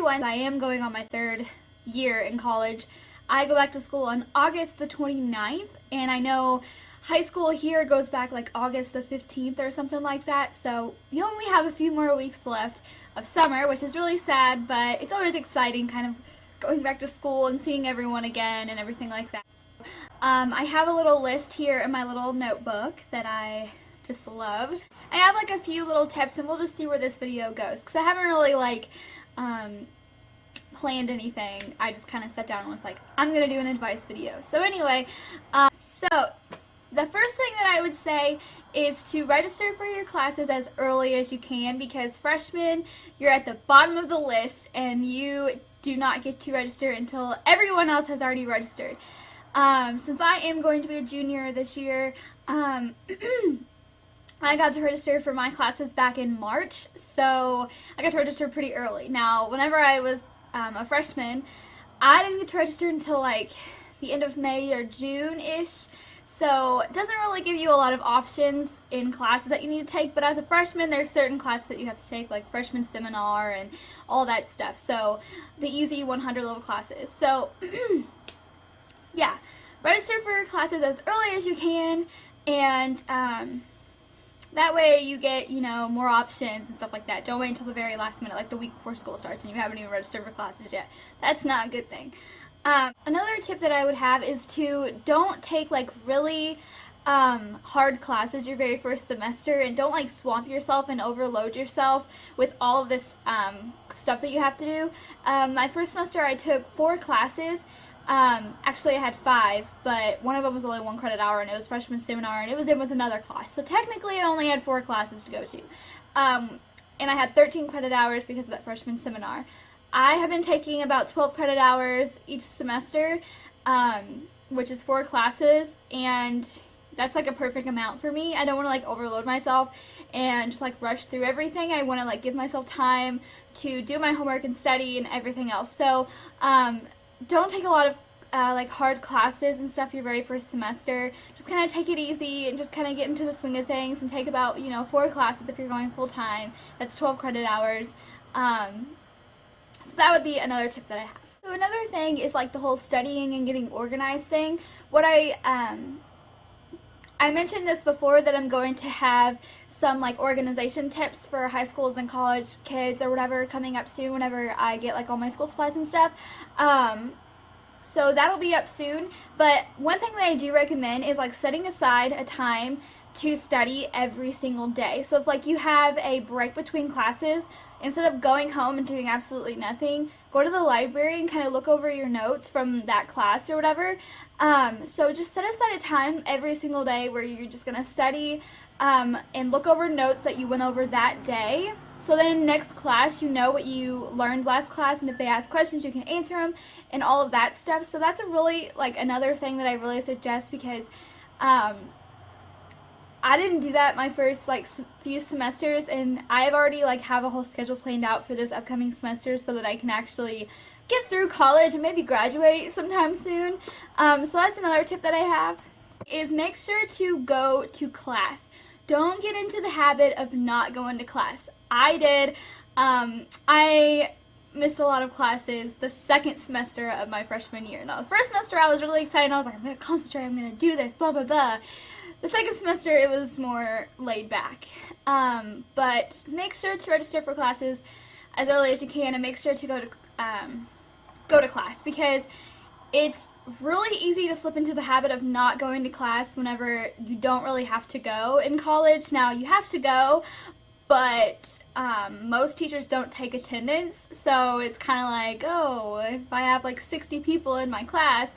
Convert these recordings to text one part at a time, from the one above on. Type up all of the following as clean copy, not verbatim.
everyone, I am going on my 3rd year in college. I go back to school on August the 29th, and I know high school here goes back like August the 15th or something like that, so you only have a few more weeks left of summer, which is really sad, but it's always exciting kind of going back to school and seeing everyone again and everything like that. I have a little list here in my little notebook that I just love. I have like a few little tips, and we'll just see where this video goes, because I haven't really like planned anything. I just kind of sat down and was like, I'm gonna do an advice video. So anyway, so the first thing that I would say is to register for your classes as early as you can, because freshmen, you're at the bottom of the list and you do not get to register until everyone else has already registered. Since I am going to be a junior this year, I got to register for my classes back in March, so I got to register pretty early. Now, whenever I was a freshman, I didn't get to register until like the end of May or June-ish, so it doesn't really give you a lot of options in classes that you need to take, but as a freshman, there's certain classes that you have to take, like freshman seminar and all that stuff, so the easy 100 level classes. So, yeah, register for your classes as early as you can, and that way you get, you know, more options and stuff like that. Don't wait until the very last minute, like the week before school starts, and you haven't even registered for classes yet. That's not a good thing. Another tip that I would have is to don't take like really hard classes your very first semester, and don't like swamp yourself and overload yourself with all of this stuff that you have to do. My first semester I took 4 classes. Actually I had 5, but one of them was only 1 credit hour, and it was freshman seminar, and it was in with another class. So technically I only had 4 classes to go to. And I had 13 credit hours because of that freshman seminar. I have been taking about 12 credit hours each semester, which is 4 classes, and that's like a perfect amount for me. I don't want to like overload myself and just like rush through everything. I want to like give myself time to do my homework and study and everything else. So, don't take a lot of like hard classes and stuff your very first semester. Just kind of take it easy and just kind of get into the swing of things, and take about, you know, 4 classes if you're going full time. That's 12 credit hours. So that would be another tip that I have. So another thing is like the whole studying and getting organized thing. What I mentioned this before, that I'm going to have some like organization tips for high schools and college kids or whatever coming up soon whenever I get like all my school supplies and stuff. So that'll be up soon. But one thing that I do recommend is like setting aside a time to study every single day. So if like you have a break between classes, instead of going home and doing absolutely nothing, go to the library and kind of look over your notes from that class or whatever. So just set aside a time every single day where you're just going to study and look over notes that you went over that day. So then next class, you know what you learned last class, and if they ask questions, you can answer them and all of that stuff. So that's a really, like, another thing that I really suggest, because I didn't do that my first like few semesters, and I've already like have a whole schedule planned out for this upcoming semester so that I can actually get through college and maybe graduate sometime soon. So that's another tip that I have, is make sure to go to class. Don't get into the habit of not going to class. I did. I missed a lot of classes the second semester of my freshman year. Now the first semester I was really excited. I was like, I'm going to concentrate, I'm going to do this, blah, blah, blah. The second semester, it was more laid back. But make sure to register for classes as early as you can, and make sure to go to class, because it's really easy to slip into the habit of not going to class whenever you don't really have to go in college. Now, you have to go, but most teachers don't take attendance, so it's kind of like, oh, if I have like 60 people in my class,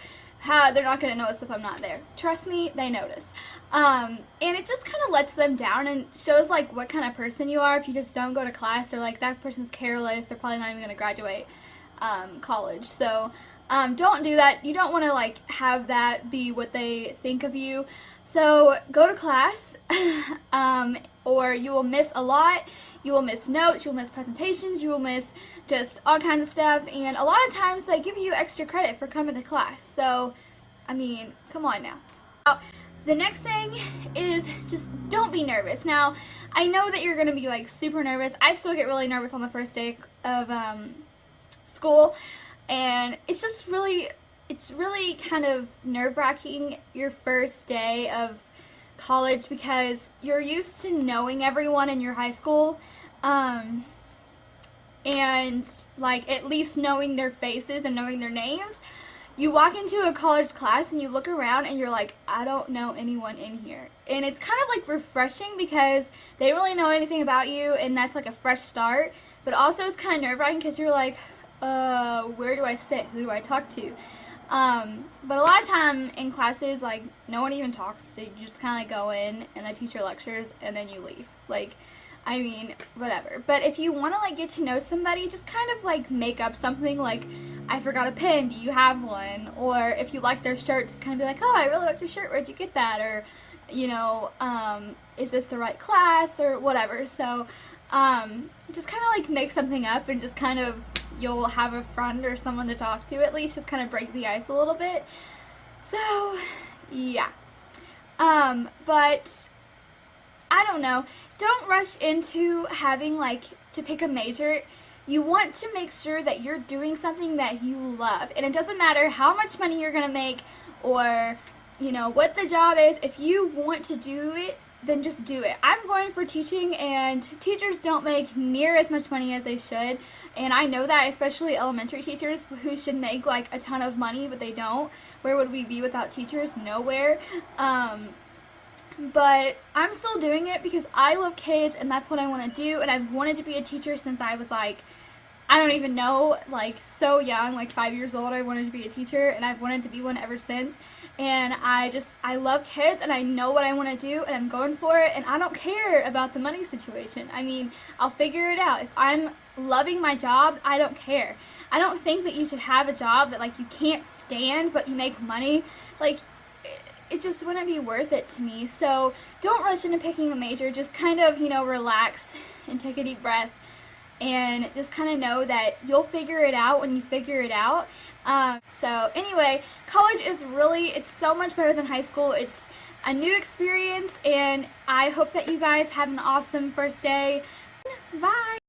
they're not going to notice if I'm not there. Trust me, they notice. And it just kind of lets them down and shows like what kind of person you are if you just don't go to class. They're like, that person's careless, they're probably not even going to graduate college. So don't do that. You don't want to like have that be what they think of you. So go to class, or you will miss a lot. You will miss notes, you will miss presentations, you will miss just all kinds of stuff, and a lot of times they give you extra credit for coming to class. So, I mean, come on now. The next thing is just don't be nervous. Now, I know that you're going to be like super nervous. I still get really nervous on the first day of school, and it's really kind of nerve-wracking your first day of college because you're used to knowing everyone in your high school, and like at least knowing their faces and knowing their names. You walk into a college class and you look around and you're like, I don't know anyone in here. And it's kind of like refreshing because they don't really know anything about you, and that's like a fresh start. But also it's kind of nerve-wracking because you're like, where do I sit? Who do I talk to? But a lot of time in classes, like, no one even talks. You just kind of like go in and the teacher lectures and then you leave. Like, I mean, whatever. But if you want to like get to know somebody, just kind of like make up something like, I forgot a pen, do you have one? Or if you like their shirt, just kind of be like, oh, I really like your shirt, where'd you get that? Or, you know, is this the right class? Or whatever. So, just kind of like make something up and just kind of, you'll have a friend or someone to talk to at least, just kind of break the ice a little bit. So, yeah. But I don't know. Don't rush into having like to pick a major. You want to make sure that you're doing something that you love. And it doesn't matter how much money you're going to make or, you know, what the job is. If you want to do it, then just do it. I'm going for teaching, and teachers don't make near as much money as they should. And I know that, especially elementary teachers who should make like a ton of money, but they don't. Where would we be without teachers? Nowhere. But I'm still doing it because I love kids and that's what I want to do, and I've wanted to be a teacher since I was like, I don't even know, like so young, like 5 years old. I wanted to be a teacher, and I've wanted to be one ever since. And I love kids, and I know what I want to do, and I'm going for it, and I don't care about the money situation. I mean, I'll figure it out. If I'm loving my job, I don't care. I don't think that you should have a job that like you can't stand but you make money. Like, it just wouldn't be worth it to me. So don't rush into picking a major. Just kind of, you know, relax and take a deep breath and just kind of know that you'll figure it out when you figure it out. So anyway, college is really, it's so much better than high school. It's a new experience, and I hope that you guys have an awesome first day. Bye!